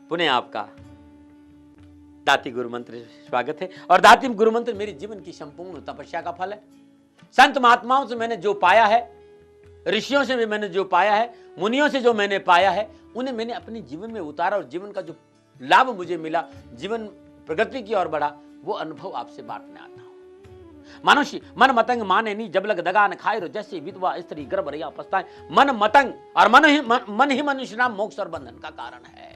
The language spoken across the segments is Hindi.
पुनः आपका दाती गुरु मंत्र स्वागत है। और दाती गुरु मंत्र मेरे जीवन की संपूर्ण तपस्या का फल है। संत महात्माओं से मैंने जो पाया है, ऋषियों से भी मैंने जो पाया है, मुनियों से जो मैंने पाया है, उन्हें मैंने अपने जीवन में उतारा और जीवन का जो लाभ मुझे मिला, जीवन प्रगति की ओर बढ़ा, वो अनुभव आपसे बांटने आता हूं। मनुष्य मन मतंग माने नहीं, जब लग दगा न खाए रो, जैसे विधवा स्त्री गर्भ रहिया पछताए। मन मतंग और मन ही मनुष्य नाम मोक्ष और बंधन का कारण है।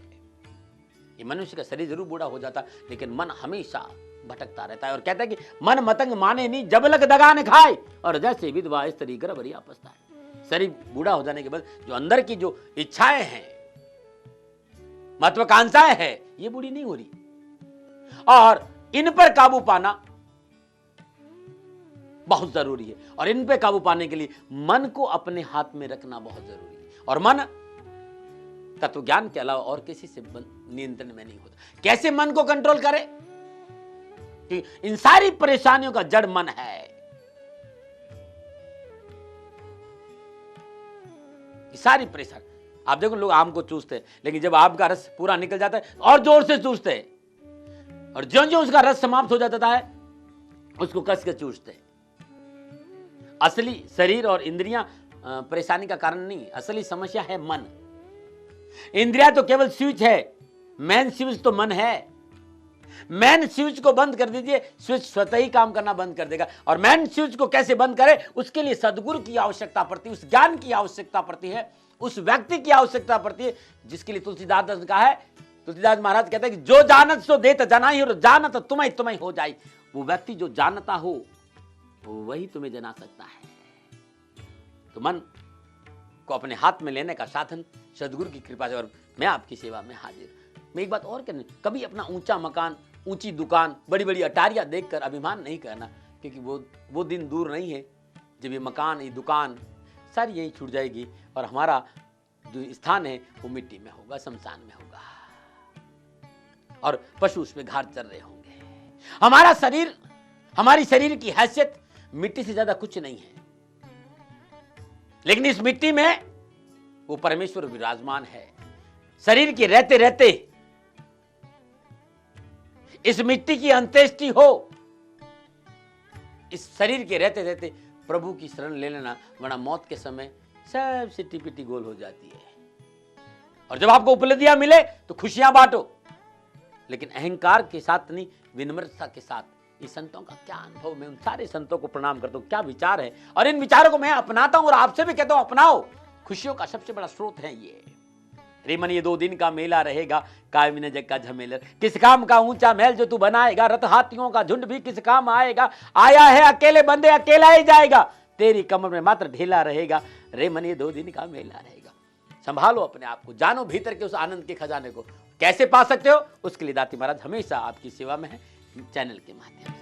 ये मनुष्य का शरीर जरूर बूढ़ा हो जाता, लेकिन मन हमेशा भटकता रहता है। और कहता है कि मन मतंग माने नहीं, जब लग दगा न खाए, और जैसे विधवा स्त्री गर्भ रहिया पछताए। शरीर बूढ़ा हो जाने के बाद जो अंदर की जो इच्छाएं हैं, महत्वाकांक्षाएं हैं, ये बूढ़ी नहीं हो रही। और इन पर काबू पाना बहुत जरूरी है। और इन पे काबू पाने के लिए मन को अपने हाथ में रखना बहुत जरूरी है। और मन तत्व ज्ञान के अलावा और किसी से नियंत्रण में नहीं होता। कैसे मन को कंट्रोल करे? कि इन सारी परेशानियों का जड़ मन है। सारी परेशानी, आप देखो लोग आम को चूसते हैं, लेकिन जब आम का रस पूरा निकल जाता है और जोर से चूसते हैं, और ज्यों ज्यों उसका रस समाप्त हो जाता है उसको कस के चूसते हैं। असली शरीर और इंद्रियां परेशानी का कारण नहीं, असली समस्या है मन। इंद्रियां तो केवल स्विच है, मेन स्विच तो मन है। मेन स्विच को बंद कर दीजिए, स्विच स्वतः ही काम करना बंद कर देगा। और मेन स्विच को कैसे बंद करें, उसके लिए सदगुरु की आवश्यकता पड़ती है, उस ज्ञान की आवश्यकता पड़ती है, उस व्यक्ति की आवश्यकता पड़ती है, जिसके लिए तुलसीदास ने कहा है, तुलसीदास महाराज कहते हैं कि जो जानत सो देत जनाई, और जानत तुम्हें तुम्हें हो जाए। वो व्यक्ति जो जानता हो वो वही तुम्हें जना सकता है। तो मन को अपने हाथ में लेने का साधन सदगुरु की कृपा से, और मैं आपकी सेवा में हाजिर। मैं एक बात और कहनी, कभी अपना ऊंचा मकान, ऊंची दुकान, बड़ी बड़ी अटारियां देखकर अभिमान नहीं करना, क्योंकि वो दिन दूर नहीं है जब ये मकान, ये दुकान सारी यहीं छूट जाएगी और हमारा जो स्थान है वो मिट्टी में होगा, शमशान में होगा, और पशु उस पे घाट चल रहे होंगे। हमारा शरीर, हमारी शरीर की हैसियत मिट्टी से ज्यादा कुछ नहीं है, लेकिन इस मिट्टी में वो परमेश्वर विराजमान है। शरीर के रहते रहते इस मिट्टी की अंत्येष्टि हो, इस शरीर के रहते रहते प्रभु की शरण ले लेना, वरना मौत के समय सब सिट्टी पिट्टी गोल हो जाती है। और जब आपको उपलब्धियां मिले तो खुशियां बांटो, लेकिन अहंकार के साथ नहीं, विनम्रता के साथ। इस संतों का क्या अनुभव, मैं उन सारे संतों को प्रणाम करता हूं, क्या विचार है, और इन विचारों को मैं अपनाता हूं और आपसे भी कहता हूं अपनाओ। खुशियों का सबसे बड़ा स्रोत है ये। रे मन ये 2 दिन का मेला रहेगा, कायम न जग का झमेलर। किस काम का ऊंचा महल जो तू बनाएगा, रथ हाथियों का झुंड भी किस काम आएगा। आया है अकेले बंदे अकेला ही जाएगा, तेरी कमर में मात्र ढीला रहेगा। रे मन ये 2 दिन का मेला रहेगा। संभालो अपने आप को, जानो भीतर के उस आनंद के खजाने को। कैसे पा सकते हो, उसके लिए दाती महाराज हमेशा आपकी सेवा में है, चैनल के माध्यम से।